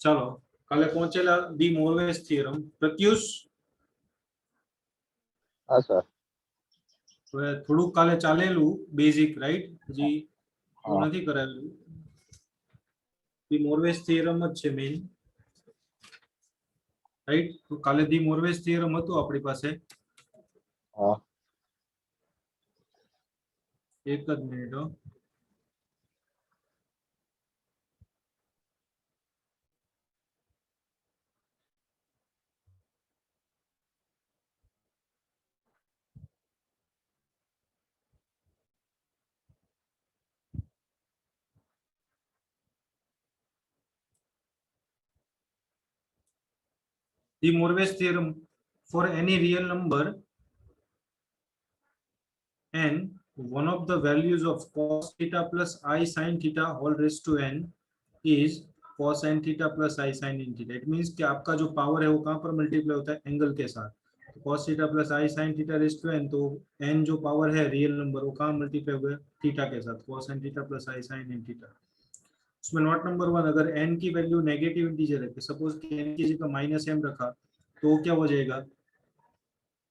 ચાલો કાલે પહોંચેલા ધી મોરવેસ થિયરમ. પ્રત્યુષ हाँ सर. થોડું કાલે ચાલેલું બેઝિક, રાઈટ? હજી हाँ. નથી કરાવેલું. ધી મોરવેસ થિયરમ જ છે મેઇન, રાઈટ? તો કાલે ધી મોરવેસ થિયરમ હતું આપણી પાસે. हाँ. એક જ મિનિટ હો. The Morves theorem for any real number n, one of the values of cos theta plus I sin theta all raised to n is cosine theta plus I sin n theta. It means कि आपका जो power है वो कहाँ पर multiply होता है? Angle के साथ. cos theta plus I sin theta raised to n, तो n जो पावर है रियल नंबर वो कहाँ मल्टीप्लाई हुआ है? थीटा के साथ. cosine theta plus I sin n theta. उसमें नोट नंबर 1, अगर n की वैल्यू नेगेटिव इंटीजर है, सपोज कि n की जगह -m रखा, तो क्या हो जाएगा?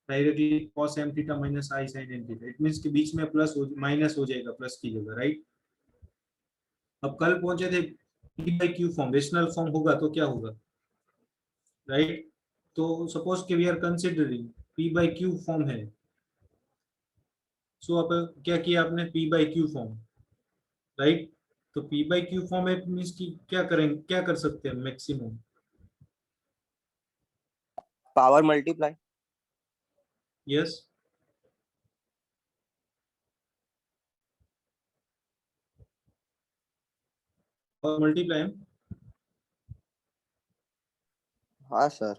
Directly cos m theta minus I sin n theta. It means कि बीच में प्लस माइनस हो जाएगा प्लस की जगह, राइट? अब कल पहुंचे थे p by q form, rational form होगा तो क्या होगा, राइट? तो सपोज कि we are considering p by q form है. सो अब क्या किया आपने? p by q form, right? तो p by q फॉर्म है, मींस कि क्या करेंगे, क्या कर सकते हैं मैक्सिमम? Power multiply. यस, और मल्टीप्लाई. हाँ सर.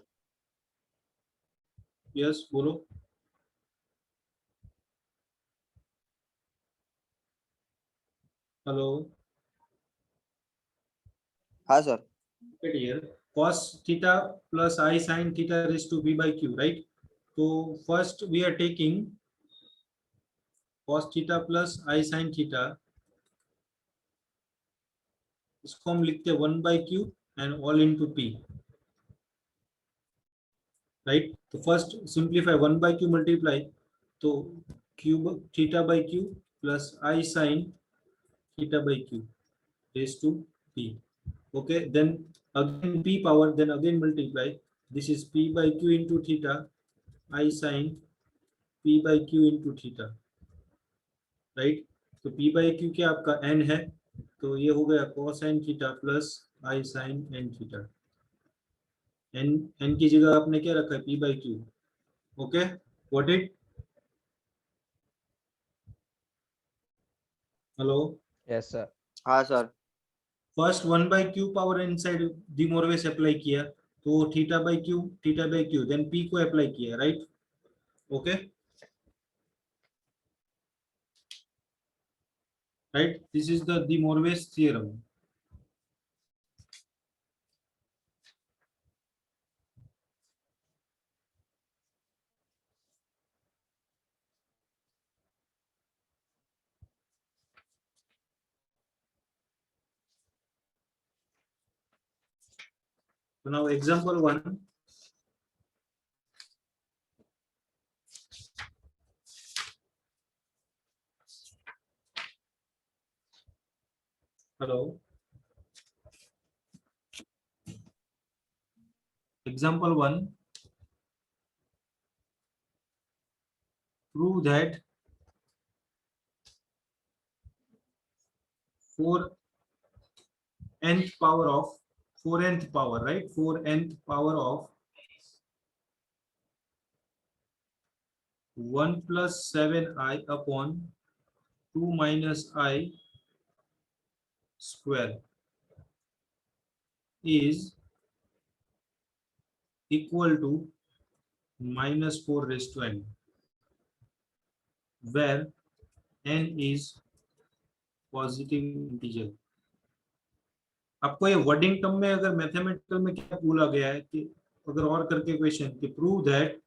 यस, बोलो. हेलो. हाँ sir. here cos theta plus I sin theta raised to b by q, right? So first we are taking cos theta plus I sin theta, इसको हम लिखते हैं 1 by q and all into p, right? तो first simplify 1 by q multiply, तो q theta by q plus I sin theta by q raised to p. Okay, then again p power, then again multiply. This is p by q into theta I sin p by q into theta, right? तो p by q क्या आपका n है, तो ये हो गया cosine theta plus I sin n theta. n की जगह आपने क्या रखा है? p by q. Okay, what it? Hello. Yes sir. हाँ sir. First 1 by q power inside De Moivre's apply किया, तो theta by q, then p को अप्लाई किया, right? Okay, right? This is the De Moivre's theorem. So now example 1. Hello. Example 1. Prove that 4nth power of 4nth power, right? 4nth power of 1 plus 7i upon 2 minus I square is equal to minus 4 raised to n, where n is positive integer. आपको ये wording term में अगर mathematical में क्या बोला गया है कि अगर और करके क्वेश्चन कि prove that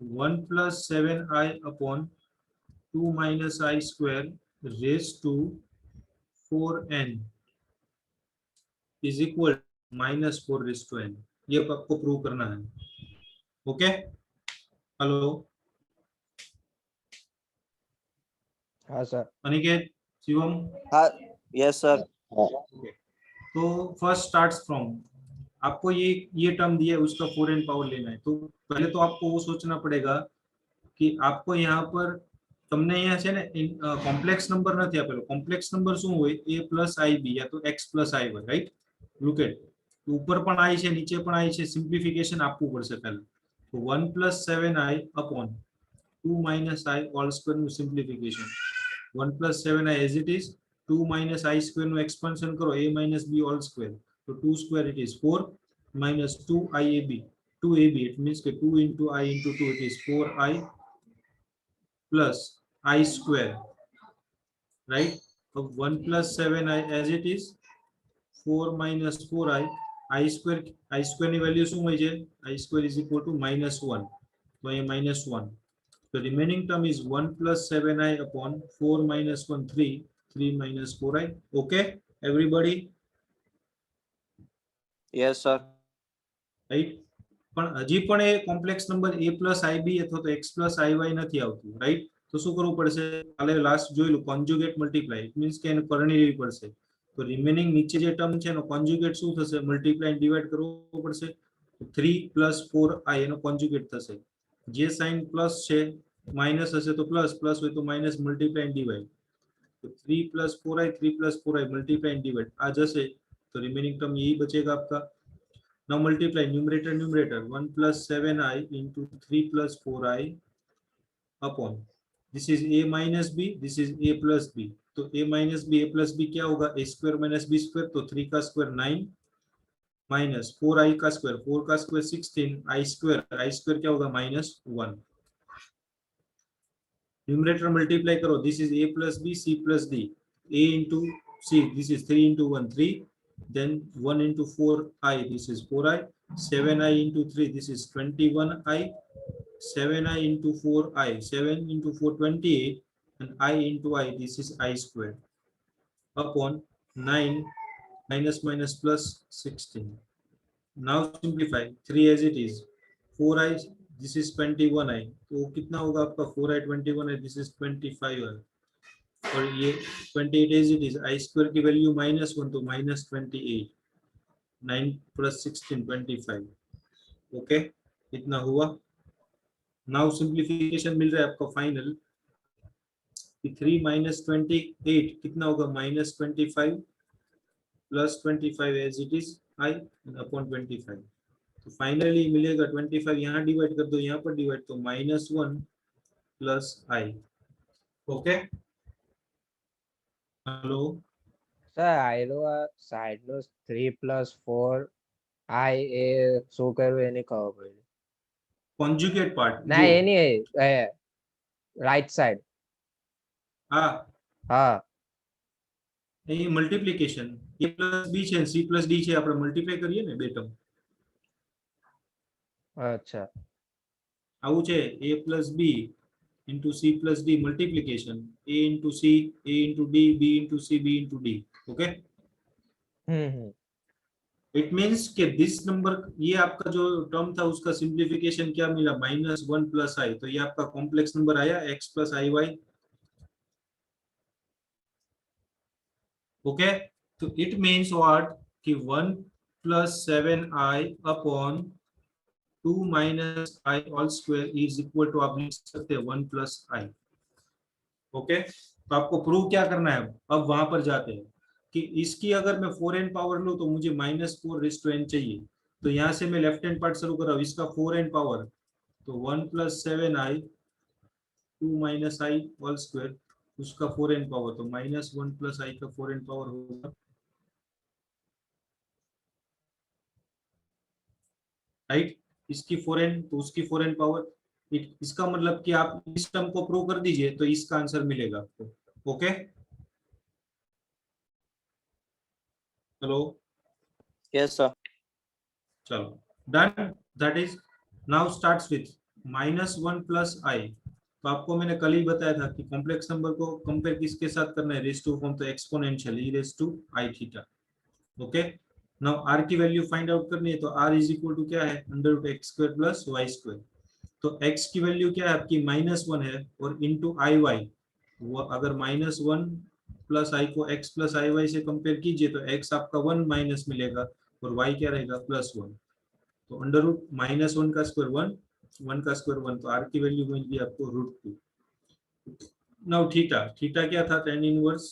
1 plus 7i upon 2 minus I square raised to 4n is equal -4 ये आपको प्रूव करना है। ओके, हेलो हाँ सर। अनिकेत, शिवम। हाँ, यस सर। हाँ ओके, तो फर्स्ट स्टार्ट्स फ्रॉम, आपको ये टर्म दिया है, उसका 4n पावर लेना है। तो पहले तो आपको वो सोचना पड़ेगा कि आपको यहाँ पर તમને અહીંયા છે ને કોમ્પ્લેક્સ નંબર નથી આપેલો। કોમ્પ્લેક્સ નંબર શું હોય? a + ib या तो x + i હોય, રાઈટ? લુક એટ, ઉપર પણ i છે, નીચે પણ i છે, સિમ્પ્લિફિકેશન આપવું પડશે પહેલા। તો 1 + 7i upon 2 - i whole square નું simplification, 1 + 7i as it is, 2 - i square નું એક્સપાન્શન કરો, a - b હોલ સ્ક્વેર, તો 2 square it is 4 - 2iab, 2ab it means કે 2 * i * 2 it is 4i plus I square, right? So 1 + 7i as it is, 4 - 4i, I square ની value શું હોય છે? I square is equal to -1, તો અહીંયા -1, the remaining term is 1 + 7i upon 4 - 1 3, 3 - 4i. Okay everybody, yes sir. right? પણ હજી પણ એ complex number a + ib અથવા તો x + iy નથી આવતું, રાઈટ? તો શું કરવું પડશે? કાલે લાસ્ટ જોયેલું કોન્જ્યુગેટ મલ્ટીપ્લાય, ઇટ મીન્સ કે એને કરણી લેવી પડશે। તો રિમેનિંગ નીચે જે ટર્મ છે એનો કોન્જ્યુગેટ શું થશે? મલ્ટીપ્લાય ડિવાઇડ કરવો પડશે। 3 + 4i એનો કોન્જ્યુગેટ થશે। જે સાઇન પ્લસ છે, માઈનસ હશે તો પ્લસ, પ્લસ હોય તો માઈનસ, મલ્ટીપ્લાય ડિવાઇડ। तो 3 + 4i, 3 + 4i multiply and divide आ जैसे, तो रिमेनिंग टर्म यही बचेगा आपका। Now multiply numerator numerator, 1 + 7i into 3 + 4i upon, this is a - b, this is a + b, तो a - b a + b क्या होगा? a² - b², तो 3 का स्क्वायर 9 माइनस 4i का स्क्वायर, 4 का स्क्वायर 16, i स्क्वायर क्या होगा? -1। न्यूमरेटर मल्टीप्लाई करो, this is a + b c + d, a into c, this is 3 into 1 3, then 1 into 4i, this is 4i, 7i into 3, this is 21i, 7i into 4i, 7 into 4 28, and I into I, this is I square upon 9 minus minus plus 16. Now simplify 3 as it is, 4i, this is 21i, तो कितना होगा आपका? 4i 21i, this is 25i, और ये 28 as it is, I square की value -1 तो -28, 9 + 16 25। Okay, इतना हुआ। नाउ सिंप्लीफिकेशन मिल रहा है आपका फाइनल, 3 - 28 कितना होगा? -25 + 25 as it is I upon 25, तो फाइनली मिलेगा 25, यहाँ डिवाइड कर दो, यहाँ पर डिवाइड, तो -1 + I। ओके, हेलो સર આયલો આ સાઈડ નો 3 + 4i એ શું કરવું એની ખબર પડી। कॉन्जुगेट पार्ट ના जो, એ નહીં, રાઈટ સાઈડ। हाँ હા ये मल्टीप्लिकेशन, a + b છે, c + d છે, આપણે મલ્ટીપ્લાય કરીએ ને બે ટર્મ, અચ્છા આવું છે। a + b into c + d multiplication, a into c, a into d, b into c, b into d। Okay, hmm it means कि दिस नंबर, ये आपका जो टर्म था उसका सिंप्लीफिकेशन क्या मिला? -1 + i, तो ये आपका कॉम्प्लेक्स नंबर आया x + iy। ओके, तो इट मींस व्हाट कि 1 + 7i upon 2 - i whole square is equal to, आप लिख सकते हैं 1 + i। ओके, तो आपको प्रूव क्या करना है? अब वहां पर जाते हैं कि इसकी अगर मैं 4n पावर लूं तो मुझे -4n चाहिए। तो यहाँ से मैं लेफ्ट हैंड पार्ट शुरू कर रहा हूँ, इसका 4n पावर, तो 1 + 7i 2 - i होल स्क्वायर, उसका 4n पावर, तो -1 + i का 4n पावर होगा, राइट? इसकी 4n तो उसकी 4n पावर, इसका मतलब कि आप इस टर्म को प्रूव कर दीजिए तो इसका आंसर मिलेगा आपको। Okay, hello, yes sir. चलो done, that is, now starts with -1 + i। तो आपको मैंने कल ही बताया था कि कॉम्प्लेक्स नंबर को कंपेयर किसके साथ करना है? रेस टू फॉर्म, तो exponential e raised to i थीटा। ओके, नाउ r की वैल्यू फाइंड आउट करनी है, तो r इज इक्वल टू क्या है, under root x square plus y square. तो x की वैल्यू क्या है आपकी -1 है, और इंटू आई वाई, वो अगर -1 प्लस आई को x प्लस आई वाई से कंपेयर कीजिए तो x आपका 1 माइनस मिलेगा और y क्या रहेगा +1। तो अंडर रूट -1 का स्क्वायर 1, 1 का स्क्वायर 1, तो r की वैल्यू मिलेगी आपको √2। नाउ थीटा, थीटा क्या था, tan inverse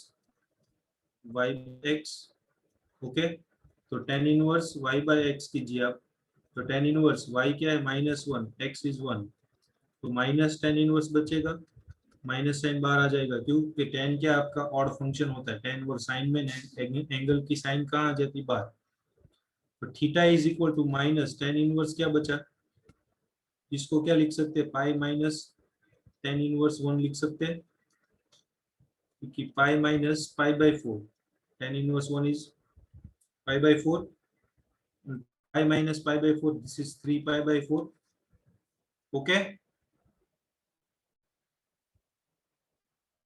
y x। Okay, तो tan inverse y by x कीजिए आप, तो tan इनवर्स y क्या है -1, x इज 1, तो माइनस tan इनवर्स बचेगा, माइनस साइन बाहर आ जाएगा, क्योंकि tan क्या आपका ऑड फंक्शन होता है, tan और साइन में एंगल की साइन कहाँ आ जाती है, बाहर। तो theta is equal to minus tan inverse क्या बचा, इसको क्या लिख सकते हैं, पाई माइनस tan इनवर्स 1 लिख सकते हैं, क्योंकि pi minus pi by 4, tan inverse 1 is pi by 4, pi minus pi by 4, this is 3 pi by 4। Okay,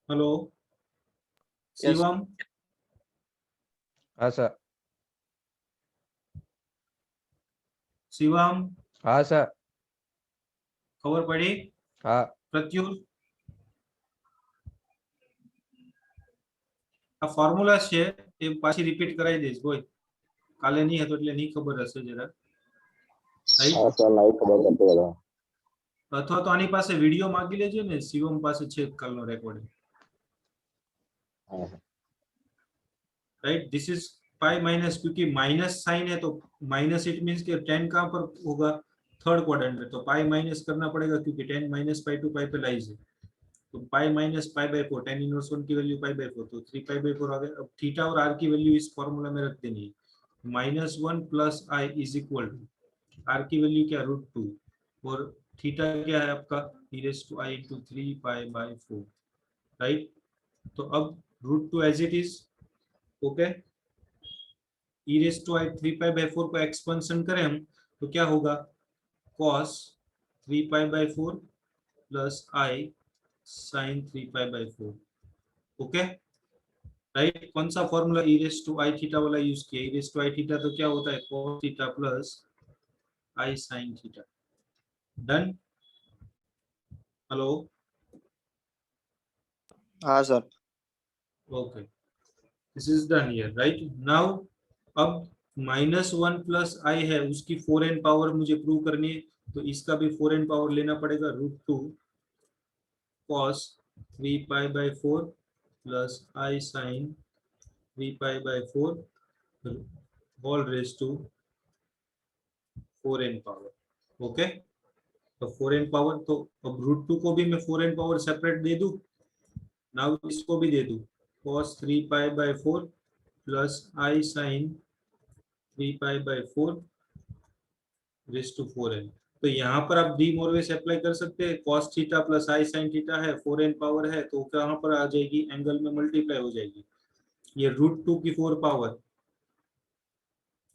hello Yes. Shivam, हाँ सर। शिवम हाँ सर। खबर पड़ी, हाँ। प्रत्युष આ ફોર્મ્યુલા છે એ પાછી રિપીટ કરાવી દઈશ બોય, કાલે નહીં હતો એટલે નહીં ખબર હશે જરા, રાઈટ? हाँ सर, नहीं खबर करते रहा। અથવા તો આની પાસે વિડિયો માંગી લેજો ને, શિવમ પાસે છે કાલનો રેકોર્ડિંગ, हाँ right? This is pi minus, क्योंकि माइनस साइन है तो माइनस इट मींस कि 10 कहाँ पर होगा, थर्ड क्वाड्रेंट में, तो पाई माइनस करना पड़ेगा क्योंकि 10 माइनस पाई टू पाई पे लाइज है, तो pi minus pi by 4, tan inverse 1 की वैल्यू पाई बाय 4, तो 3 पाई बाय 4 आ गया। अब थीटा और r की वैल्यू इस फॉर्मूला में रख देनी है, -1 plus i is equal to, r की वैल्यू क्या √2, और थीटा क्या है आपका e⁻i × 3 पाई बाय 4, राइट? तो अब √2 as it is, okay, e⁻i 3 pi by 4 को एक्सपेंशन करें हम तो क्या होगा, cos 3 pi by 4 plus i sin 3 pi by 4। Okay, right? कौन सा फॉर्मूला e⁻i थीटा वाला यूज किया, e⁻i थीटा तो क्या होता है, cos theta plus i sin theta. Done? Hello, हाँ sir. Okay, this is done here, right? Now अब -1 प्लस आई है, उसकी 4n पावर मुझे प्रूव करनी है, तो इसका भी 4n पावर लेना पड़ेगा, √2 cos 3 pi by 4 plus i sin 3 pi by 4 whole raise to 4n power. Okay, तो 4n पावर, तो अब √2 को भी मैं 4n पावर सेपरेट दे दूं, नाउ इसको भी दे दूं, cos 3 pi by 4 plus i sin 3 pi by 4 raise to 4n। तो यहाँ पर आप डी मोरवेस अप्लाई कर सकते हैं, cos theta plus i sin theta है, 4n पावर है, तो कहाँ पर आ जाएगी, एंगल में मल्टीप्लाई हो जाएगी, ये √2 की 4 पावर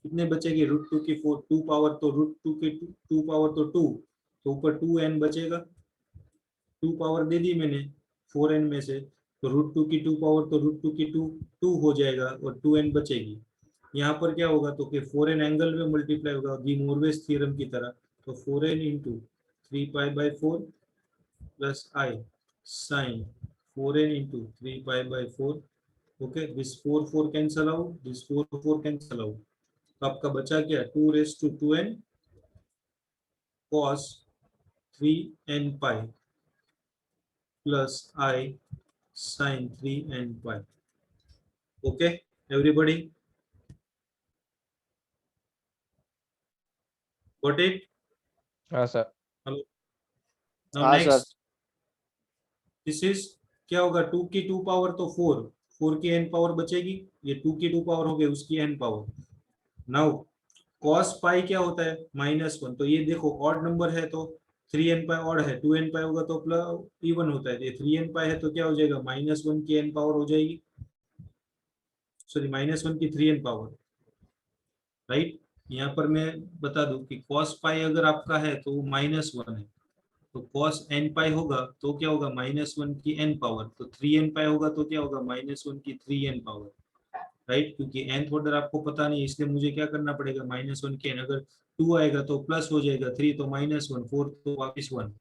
कितने बचेगी, √2 की 4 2 पावर, तो √2 की 2 पावर तो 2, तो ऊपर 2n बचेगा, 2 पावर दे दी मैंने 4n में से, तो √2 की 2 पावर, तो √2 की 2 2 हो जाएगा और 2n बचेगी। यहाँ पर क्या होगा, तो कि 4n एंगल में मल्टीप्लाई होगा डी मोरवेस थ्योरम की तरह, तो 4n into 3 pi by 4 plus i sin 4n into 3 pi by 4। Okay, this 4 4 cancel out, this 4 4 cancel out, तो आपका बचा क्या, 2 raise to 2n cos 3n pi plus I sin 3n pi। Okay, everybody got it? हाँ sir. Hello. Now हाँ sir. next, this is क्या होगा, 2 की 2 power तो 4, 4 की n पावर बचेगी, ये 2 की 2 पावर हो गई, उसकी n पावर। नाउ cos पाई क्या होता है, -1, तो ये देखो ऑड नंबर है तो 3n पाई ऑड है, 2n पाई होगा तो प्लस इवन होता है, ये 3n पाई है तो क्या हो जाएगा, -1 की n पावर हो जाएगी, सॉरी -1 की 3n पावर, राइट? यहाँ पर मैं बता दूं कि cos पाई अगर आपका है तो -1 है, तो cos n पाई होगा तो क्या होगा, -1 की n पावर, तो 3n पाई होगा तो क्या होगा, -1 की 3n पावर। राइट, क्योंकि nth ऑर्डर आपको पता नहीं, इसलिए मुझे क्या करना पड़ेगा, -1 के n, अगर 2 आएगा तो प्लस हो जाएगा, 3 तो -1, 4 तो वापिस 1।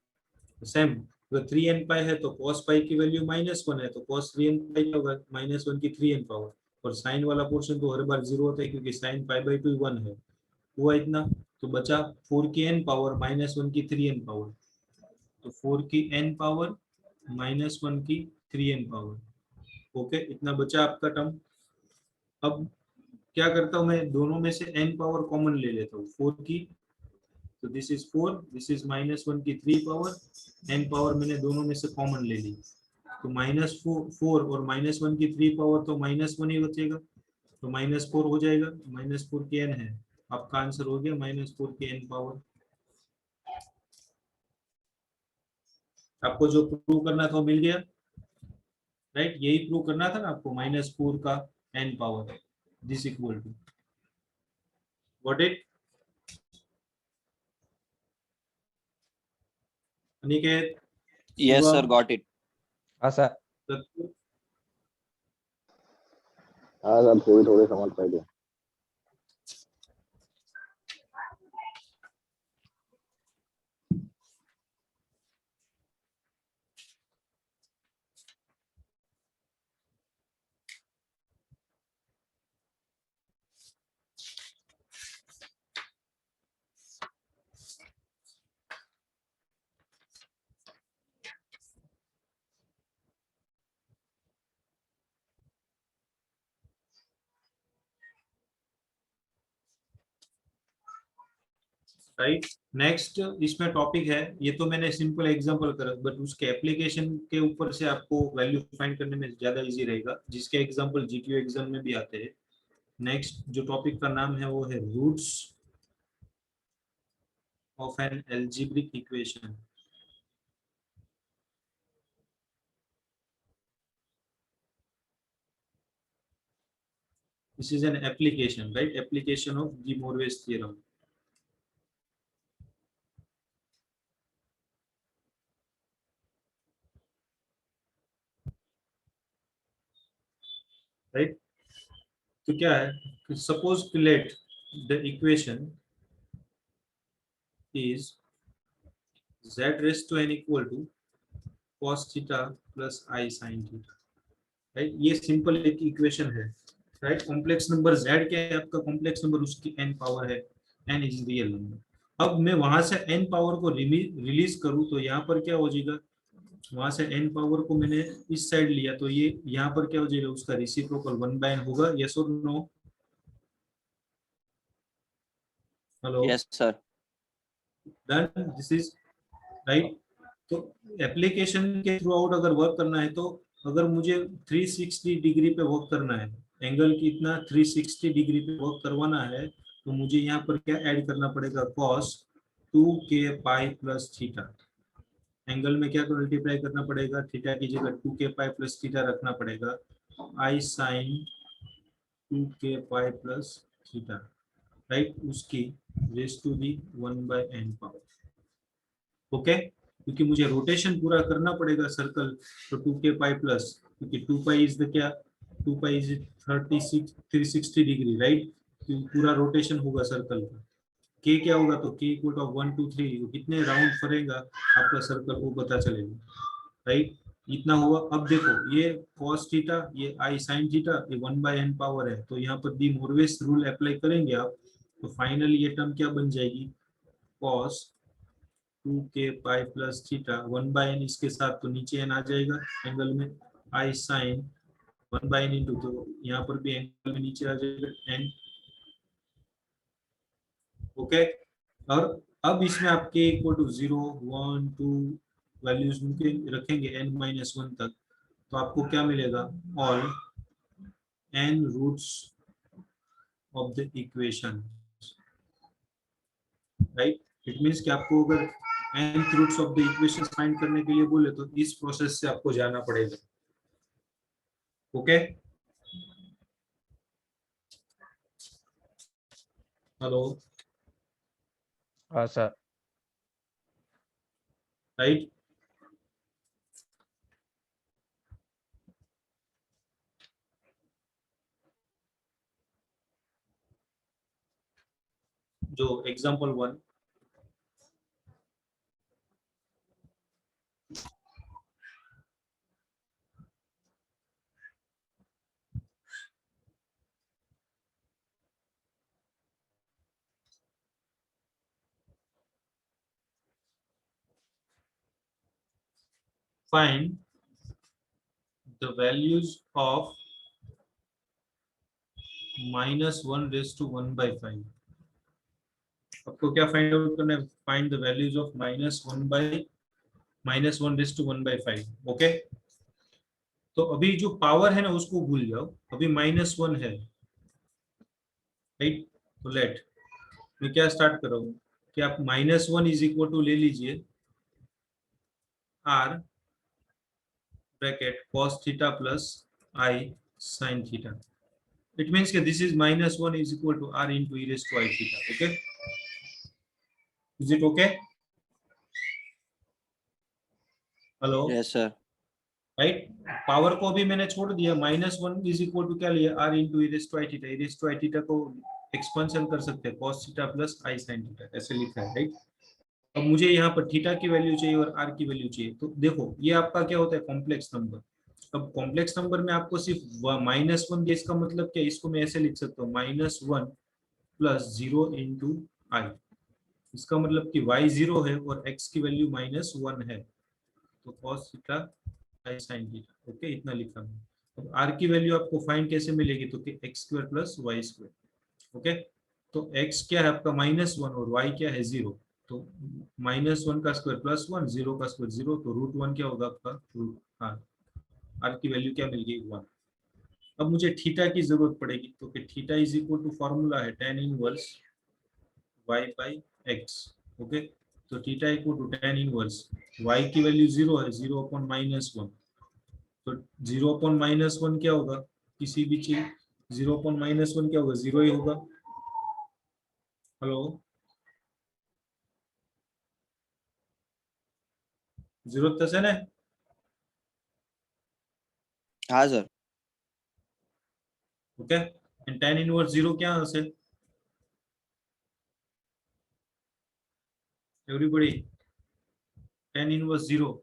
सेम, अगर 3n पाई है तो cos पाई की वैल्यू -1 है, तो cos 3n पाई क्या होगा, -1 की 3n पावर। और साइन वाला पोर्शन तो हर बार 0 होता है, क्योंकि साइन पाई/2 1 है। हुआ इतना, तो बचा 4 की n पावर -1 की 3n पावर, तो 4 की n पावर -1 की 3n पावर। ओके, इतना बचा आपका टर्म। अब क्या करता हूँ, मैं दोनों में से n पावर कॉमन ले लेता हूँ, 4 की, तो दिस इज 4, दिस इज -1 की 3 पावर, n पावर मैंने दोनों में से कॉमन ले ली, तो -4 और -1 की 3 पावर, तो -1 ही बचेगा, तो -4 हो जाएगा, -4 की n है। आपका आंसर हो गया -4 की n पावर। आपको जो प्रूव करना था वो मिल गया, राइट, यही प्रूव करना था ना आपको, -4 का n power, this equal to, got it Aniket, Yes, sir. Shivam, Got it. हाँ सर। दत्तू? हाँ सर, थोड़ी थोड़ी समझ पाई थी। राइट, नेक्स्ट इसमें टॉपिक है, ये तो मैंने सिंपल एग्जांपल करा, बट उसके एप्लीकेशन के ऊपर से आपको वैल्यू फाइंड करने में ज्यादा इजी रहेगा, जिसके एग्जांपल जीक्यू एग्जाम में भी आते हैं। नेक्स्ट जो टॉपिक का नाम है वो है roots of an algebraic equation. This is an application, right, application of De Moivre's theorem. Right, तो क्या है, suppose let the equation is z raised to n equal to cos theta plus i sin theta, right, ये simple एक equation है, right. Complex number z क्या है आपका, complex number उसकी n पावर है, n इज रियल नंबर। अब मैं वहां से n पावर को रिलीज करूं तो यहाँ पर क्या हो जाएगा, वहां से n पावर को मैंने इस साइड लिया, तो ये यहाँ पर क्या हो जाएगा, उसका रेसिप्रोकल 1/n होगा, यस और no? Hello, Yes, sir. Done, this is right. तो एप्लीकेशन के थ्रू आउट अगर वर्क करना है, तो अगर मुझे 360 डिग्री पे वर्क करना है, एंगल की इतना 360 डिग्री पे वर्क करवाना है, तो मुझे यहाँ पर क्या ऐड करना पड़ेगा, cos 2k pi plus theta. Angle में क्या मल्टीप्लाई करना पड़ेगा, थीटा की जगह 2k पाई प्लस थीटा रखना पड़ेगा, I sine 2k pi plus theta, right, उसकी raise to the 1/n power. Okay, क्योंकि मुझे रोटेशन पूरा करना पड़ेगा सर्कल, तो 2k पाई प्लस, क्योंकि 2 पाई इज द क्या, 2 पाई इज 360 डिग्री, राइट, पूरा रोटेशन होगा सर्कल का। k क्या होगा, तो k इक्वल टू 1 2 3, कितने राउंड फरेगा आपका सर्कल वो पता चलेगा, राइट। इतना हुआ। अब देखो, ये cos थीटा, ये i sin थीटा, ये 1/n पावर है, तो यहाँ पर डी मोरवेस रूल अप्लाई करेंगे आप, तो फाइनली ये टर्म क्या बन जाएगी, cos 2k pi plus theta 1/n, इसके साथ तो नीचे n आ जाएगा एंगल में, i साइन 1/n इंटू, तो यहाँ पर भी एंगल में नीचे आ जाएगा n। ओके, और अब इसमें आपके इक्वल टू 0 1 2 वैल्यूज रखेंगे n-1 तक, तो आपको क्या मिलेगा, all n roots of the equation, right. It means कि आपको अगर nth roots of the equation find करने के लिए बोले, तो इस प्रोसेस से आपको जाना पड़ेगा। ओके, हेलो, हाँ सर। राइट। जो example 1, find the values of -1 raised to 1/5. आपको क्या फाइंड आउट करना है? Find the values of -1 raised to 1/5. Okay, तो अभी जो पावर है ना उसको भूल जाओ, अभी -1 है, राइट? तो लेट मैं क्या स्टार्ट कर रहा हूँ कि आप -1 इज इक्वल टू ले लीजिए r bracket cos theta plus i sin theta. It means that this is -1 is equal to r into e raised to I theta. Okay, is it okay? Hello, yes sir. right? Power को भी मैंने छोड़ दिया, -1 is equal to क्या लिया, r into e raised to I theta. e raised to I theta को expansion कर सकते हैं cos theta plus i sin theta, ऐसे लिखा है, राइट? अब मुझे यहाँ पर थीटा की वैल्यू चाहिए और r की वैल्यू चाहिए. तो देखो ये आपका क्या होता है, कॉम्प्लेक्स नंबर. अब कॉम्प्लेक्स नंबर में आपको सिर्फ -1 दिया, इसका मतलब क्या, इसको मैं ऐसे लिख सकता हूँ -1 प्लस 0 इंटू आई. इसका मतलब कि y 0 है और x की वैल्यू -1 है, तो cos theta i sin theta. Okay, इतना लिखा है. अब r की वैल्यू आपको फाइंड कैसे मिलेगी, तो x square plus y square. Okay, तो x क्या है आपका -1 और y क्या है 0, तो -1 का स्क्वायर प्लस 1, 0 का स्क्वायर 0, तो √1 क्या होगा आपका √r. r की वैल्यू क्या मिल गई 1. अब मुझे थीटा की जरूरत पड़ेगी, तो theta is equal to formula है tan inverse y by x. Okay, तो theta equal to tan inverse y की वैल्यू 0 है, 0 अपॉन -1, तो 0 अपॉन -1 क्या होगा, किसी भी चीज 0 अपॉन -1 क्या होगा, 0 ही होगा. हेलो, 0 થશે ને? हाँ sir. Okay, and tan inverse 0 क्या હશે? एवरीबॉडी, tan इनवर्स 0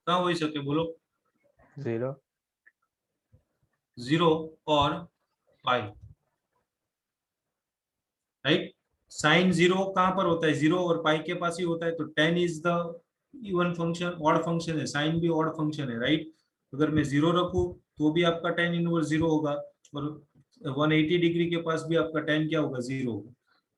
कहाँ હોઈ શકે બોલો? 0. 0 और पाई, राइट? साइन 0 कहाँ पर होता है, 0 और पाई के पास ही होता है. तो tan is the even function, odd function है, साइन भी ऑड फंक्शन है, राइट? अगर मैं 0 रखूं तो भी आपका tan इनवर्स 0 होगा, और 180 डिग्री के पास भी आपका tan क्या होगा, 0 होगा,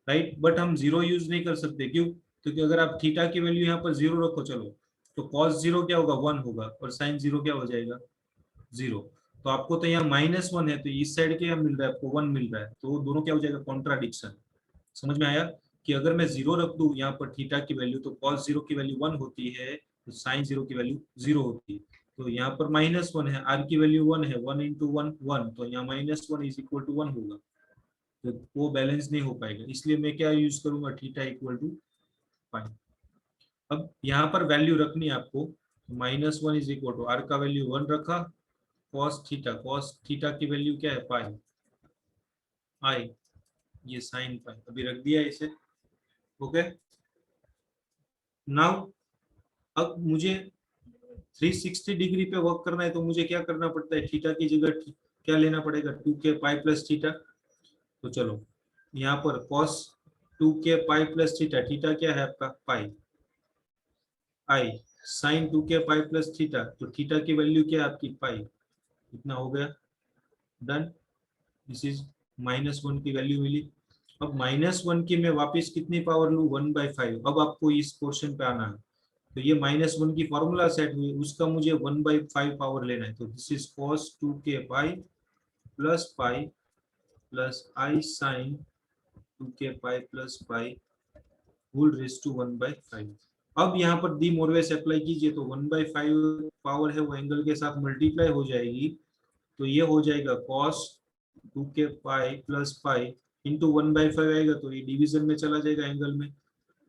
राइट? बट हम 0 यूज नहीं कर सकते, क्यों? क्योंकि अगर आप थीटा की वैल्यू यहाँ पर 0 रखो, चलो, तो cos 0 क्या होगा, 1 होगा, और sin 0 क्या हो जाएगा, 0. तो आपको तो यहाँ -1 है, तो इस साइड क्या मिल रहा है आपको, 1 मिल रहा है, तो दोनों क्या हो जाएगा, कॉन्ट्राडिक्शन. समझ में आया कि अगर मैं 0 रख दूं यहाँ पर थीटा की वैल्यू, तो cos 0 की वैल्यू 1 होती है, तो sin 0 की वैल्यू 0 होती है. तो यहाँ पर -1 है, r की वैल्यू 1 है, 1 इंटू 1 1, तो यहाँ -1 इज इक्वल टू 1 होगा, तो वो बैलेंस नहीं हो पाएगा. इसलिए मैं क्या यूज करूंगा, थीटा इक्वल टू पाई. अब यहाँ पर वैल्यू रखनी है आपको, -1 इज इक्वल टू r का वैल्यू 1 रखा, cos थीटा की वैल्यू क्या है, पाई, आई, ये साइन पाई, अभी रख दिया इसे. ओके, नाउ अब मुझे 360 डिग्री पे वर्क करना है, तो मुझे क्या करना पड़ता है, थीटा की जगह क्या लेना पड़ेगा, 2k पाई प्लस थीटा. तो चलो यहाँ पर cos 2k pi plus theta, theta क्या है आपका pi, i sine 2k pi plus theta, तो थीटा की वैल्यू क्या है आपकी पाई. इतना हो गया, डन. दिस इज -1 की वैल्यू मिली. अब -1 की मैं वापस कितनी पावर लूँ, 1/5. अब आपको इस पोर्शन पे आना है, तो ये -1 की फॉर्मूला सेट हुई, उसका मुझे 1/5 पावर लेना है. तो this is cos 2k pi plus pi plus i sine 2k pi plus pi whole raise to 1/5. अब यहाँ पर डी मोरवेस अप्लाई कीजिए, तो 1/5 पावर है वो एंगल के साथ मल्टीप्लाई हो जाएगी, तो ये हो जाएगा cos 2k pi plus pi into 1/5 आएगा, तो ये डिवीजन में चला जाएगा एंगल में,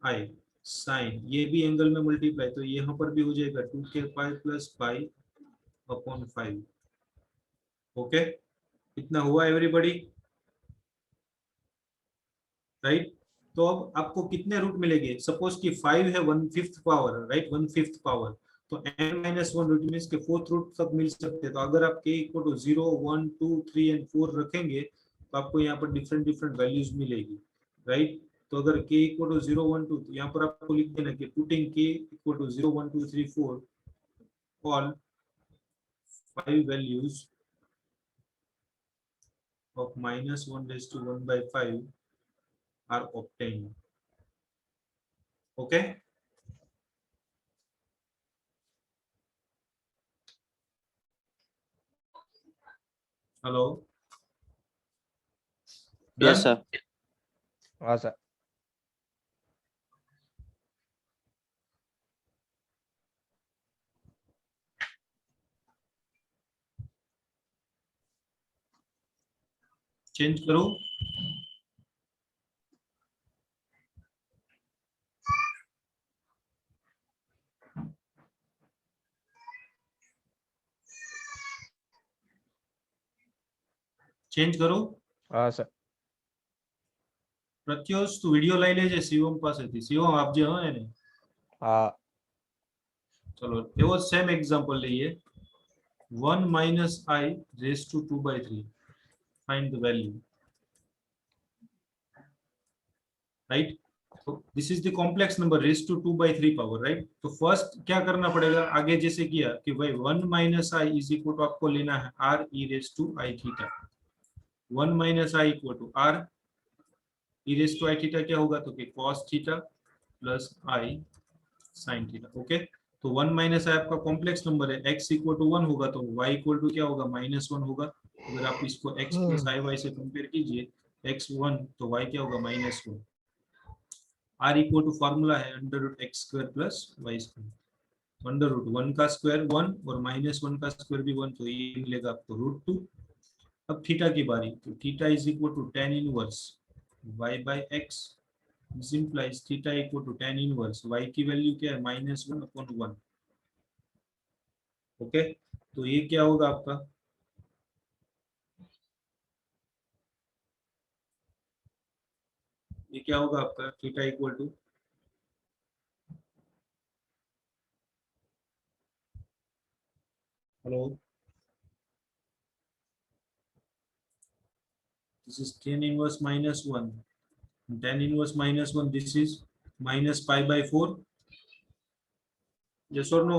आई साइन ये भी एंगल में मल्टीप्लाई, तो यहाँ पर भी हो जाएगा 2k pi plus pi upon 5. Okay, इतना हुआ एवरीबॉडी? राइट। तो अब आपको कितने रूट मिलेंगे, सपोज कि 5 है 1/5 पावर, राइट, 1/5 पावर, तो n-1 रूट मींस के 4th रूट तक मिल सकते हैं। तो अगर आप k इक्वल टू 0 1 2 3 एंड 4 रखेंगे तो आपको यहाँ पर डिफरेंट डिफरेंट वैल्यूज मिलेगी, राइट। तो अगर k इक्वल टू 0 1 2, तो यहाँ पर आपको लिख देना कि putting k equal to 0 1 2 3 4 all 5 values of -1/1/5 are obtained. Okay. Hello. Yes, Done? sir. हाँ सर। चेंज करो। चेंज करो। हाँ सर। પ્રત્યુષ તું વિડિયો લઈ લેજે શિવમ પાસેથી, શિવમ આપજે હો એને। हाँ ચલો એવો સેમ એક્ઝામ્પલ લઈએ, 1 minus I raised to 2/3, find the value, right। तो this is the complex number raised to 2/3 power, right। तो फर्स्ट क्या करना पड़ेगा, आगे जैसे किया कि भाई 1 minus I is equal to आपको लेना है r e raised to I theta, 1 minus I equal to r e raised to I theta क्या होगा, तो कि cos theta plus I sin theta. Okay, तो 1 माइनस आई आपका कॉम्प्लेक्स नंबर है, x इक्वल टू 1 होगा तो y इक्वल टू क्या होगा, -1 होगा। अगर आप इसको x प्लस आई वाई से कंपेयर कीजिए, x 1 तो y क्या होगा, -1। r इक्वल टू फॉर्मूला है √x² प्लस y², तो √1 का स्क्वायर 1 और -1 का स्क्वायर भी 1, तो ये मिलेगा आपको √2। अब थीटा की बारी, तो theta is equal to tan inverse y by x, this implies theta equal to tan inverse y की वैल्यू क्या है, -1/1। ओके, तो ये क्या होगा आपका, ये क्या होगा आपका, theta equal to, hello, this is tan inverse -1, tan inverse -1, this is minus pi by 4, yes or no,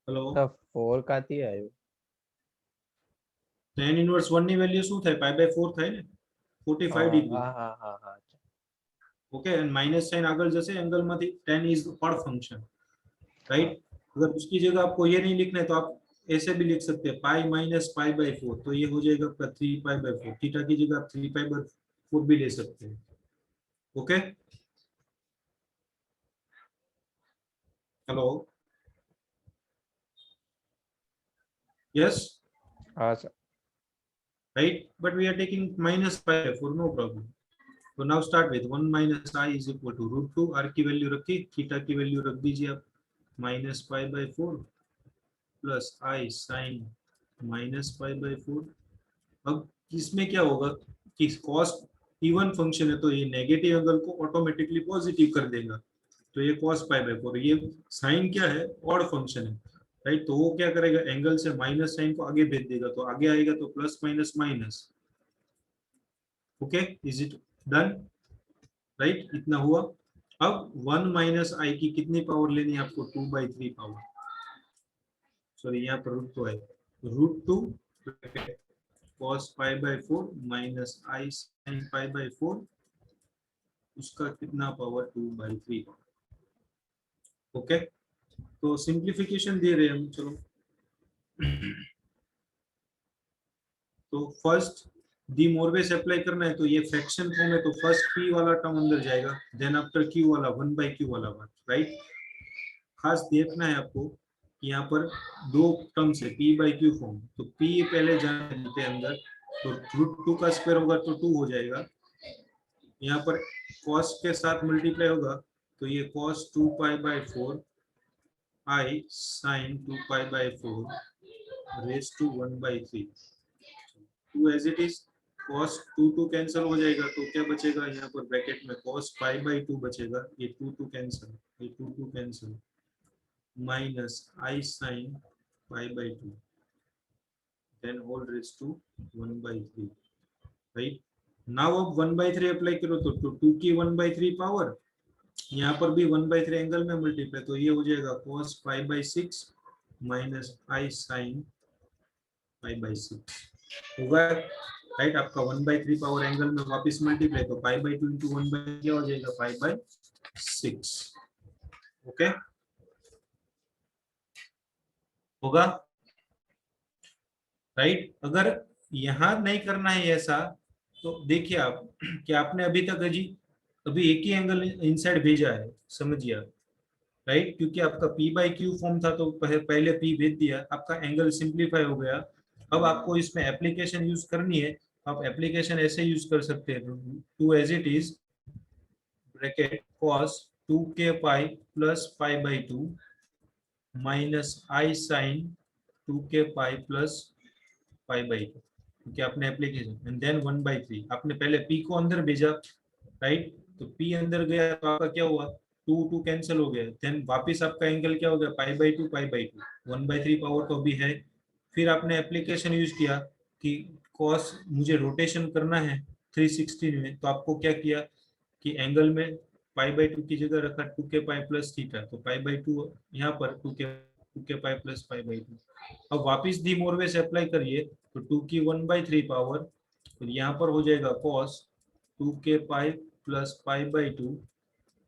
hello. तो 4 કાથી આવ્યું? tan inverse 1 ની વેલ્યુ શું થાય, pi by 4 થાય ને, 45 ડિગ્રી। हाँ हाँ हाँ हाँ ओके, एंड माइनस साइन आगे जैसे एंगल में tan is odd function, right. अगर उसकी जगह आपको ये नहीं लिखना है तो आप ऐसे भी लिख सकते हैं, पाई माइनस पाई बाई 4, तो ये हो जाएगा आपका 3 पाई बाई 4, थीटा की जगह आप 3 पाई बाई 4 भी ले सकते हैं। ओके, हेलो, यस, हाँ sir. Right, but we are taking minus pi by 4, no problem. तो now start with 1 minus i is equal to √2, r की वैल्यू रखी, थीटा की वैल्यू रख दीजिए आप minus pi by 4 plus i sine minus pi by 4। अब इसमें क्या होगा कि cos इवन फंक्शन है तो ये नेगेटिव एंगल को ऑटोमेटिकली पॉजिटिव कर देगा, तो ये cos पाई बाई 4, ये साइन क्या है, ऑड फंक्शन है, राइट। तो वो क्या करेगा, एंगल से माइनस साइन को आगे भेज देगा, तो आगे आएगा तो plus minus minus. Okay, is it done, right, इतना हुआ। अब 1 माइनस आई की कितनी पावर लेनी है आपको, 2/3 पावर, सॉरी यहाँ पर √2 है, √2 cos pi by 4 minus I sin pi by 4, उसका कितना पावर, 2/3 पावर। ओके, तो सिंप्लीफिकेशन दे रहे हैं हम, चलो। तो फर्स्ट डी मोरवेस अप्लाई करना है, तो ये फ्रैक्शन फॉर्म है, तो फर्स्ट p वाला टर्म अंदर जाएगा, देन आफ्टर q वाला 1/q वाला वन, राइट। खास देखना है आपको कि यहाँ पर दो टर्म्स है p/q फॉर्म, तो p पहले जाने देते हैं अंदर, तो √2 का स्क्वायर होगा तो 2 हो जाएगा, यहाँ पर cos के साथ मल्टीप्लाई होगा, तो ये cos 2 pi by 4 i sin 2 pi by 4 raise to 1/3, 2 as it is, cos 2 cancel हो जाएगा तो क्या बचेगा यहाँ पर ब्रैकेट में cos पाई बाई 2 बचेगा, ये 2 कैंसिल, ये 2 cancel, minus i sine pi by 2 then whole raise to 1/3, right. Now अब 1/3 अप्लाई करो तो 2 की 1/3 पावर, यहाँ पर भी 1/3 एंगल में मल्टीप्लाई, तो ये हो जाएगा cos pi by 6 minus i sine pi by 6 होगा, राइट। आपका 1/3 पावर एंगल में वापस मल्टीप्लाई, तो पाई बाई 2 इंटू 1 क्या हो जाएगा, पाई बाई 6, ओके होगा, राइट। अगर यहाँ नहीं करना है ऐसा तो देखिए आप कि आपने अभी तक अभी एक ही एंगल इनसाइड भेजा है, समझिए आप, राइट, क्योंकि आपका P बाई क्यू फॉर्म था तो पहले P भेज दिया, आपका एंगल सिंप्लीफाई हो गया। अब आपको इसमें एप्लीकेशन यूज करनी है, आप एप्लीकेशन ऐसे यूज कर सकते हैं, 2 as it is bracket cos 2k pi plus pi by 2 minus i sine 2k pi plus pi by 2, क्योंकि आपने एप्लीकेशन एंड देन 1/3, आपने पहले P को अंदर भेजा, राइट, तो P अंदर गया तो आपका क्या हुआ, 2 कैंसिल हो गया, देन वापस आपका एंगल क्या हो गया, पाई बाई 2 1/3 पावर तो अभी है। फिर आपने एप्लीकेशन यूज किया कि cos मुझे रोटेशन करना है 360 में, तो आपको क्या किया कि एंगल में पाई बाई 2 की जगह रखा 2k पाई प्लस थीटा, तो पाई बाई 2 यहाँ पर 2k pi plus pi by 2। अब वापस डी मोरवे से अप्लाई करिए तो 2 की 1/3 पावर, तो यहाँ पर हो जाएगा cos 2k pi plus pi by 2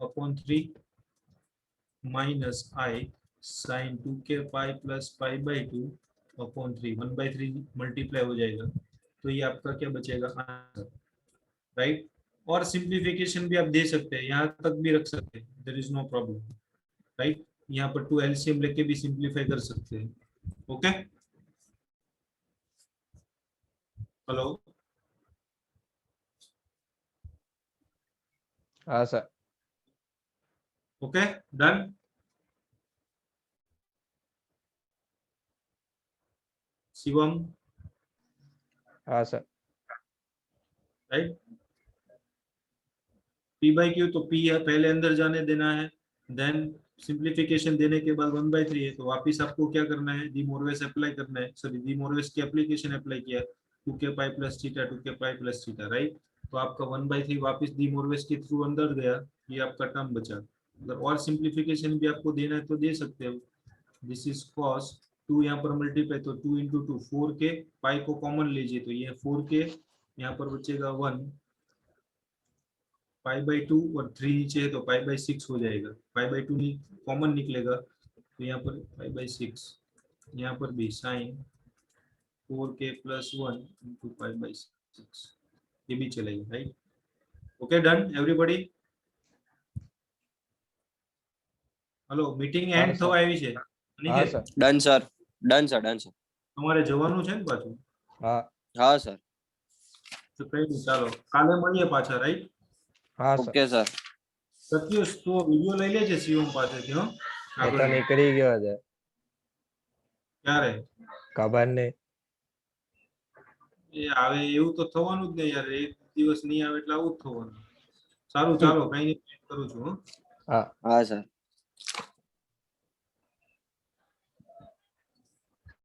upon 3 minus i sine 2k pi plus pi by 2 upon 3, 1/3 multiply हो जाएगा, तो ये आपका क्या बचेगा आंसर, राइट। और सिंप्लीफिकेशन भी आप दे सकते हैं, यहाँ तक भी रख सकते हैं, there is no problem, right. यहाँ पर 2 एलसीएम लेके भी सिंप्लीफाई कर सकते हैं, ओके। हेलो, हाँ सर। Okay done. शिवम, हाँ sir. Right, P by q तो P है, पहले अंदर जाने देना है, देन सिंप्लीफिकेशन देने के बाद 1/3 है, तो वापिस आपको क्या करना है, डी मोरवेस अप्लाई करना है, सॉरी डी मोरवेस की एप्लीकेशन अप्लाई किया, 2k pi plus theta 2k pi plus theta, right. तो आपका 1/3 वापिस डी मोरवेस के थ्रू अंदर गया, ये आपका टर्म बचा। अगर और सिंप्लीफिकेशन भी आपको देना है तो दे सकते हो, दिस इज cos 2 यहाँ पर मल्टीप्लाई, तो 2 इंटू 2 4k, पाई को कॉमन लीजिए तो ये 4k, यहाँ पर बचेगा 1, पाई बाई 2 और 3 नीचे है तो पाई बाई 6 हो जाएगा, पाई बाई 2 कॉमन निकलेगा तो यहाँ पर पाई बाई 6, यहाँ पर भी साइन 4k प्लस 1 इंटू पाई बाई 6, ये भी चलेगा, right. Okay done everybody. Hello, meeting हाँ એન્ડ સર. થવા આવી છે, હા Aniket sir. Done sir. Done sir. Done sir. તમારે જવાનું છે ને પાછું, હા હા સર. તો કઈ નહીં, ચાલો કાલે મળીએ પાછા, રાઈટ। હા સર. Okay sir. સત્યુષ તો વિડિયો લઈ લેજે શિવમ પાસેથી, હો એ તો નીકળી ગયો છે. ક્યારે ખબર નહીં. એ આવે એવું તો થવાનું જ ને યાર, એક દિવસ નહીં આવે એટલે આવું જ થવાનું। સારું ચાલો, કઈ નહીં, કરું છું, હો। હા હા સર.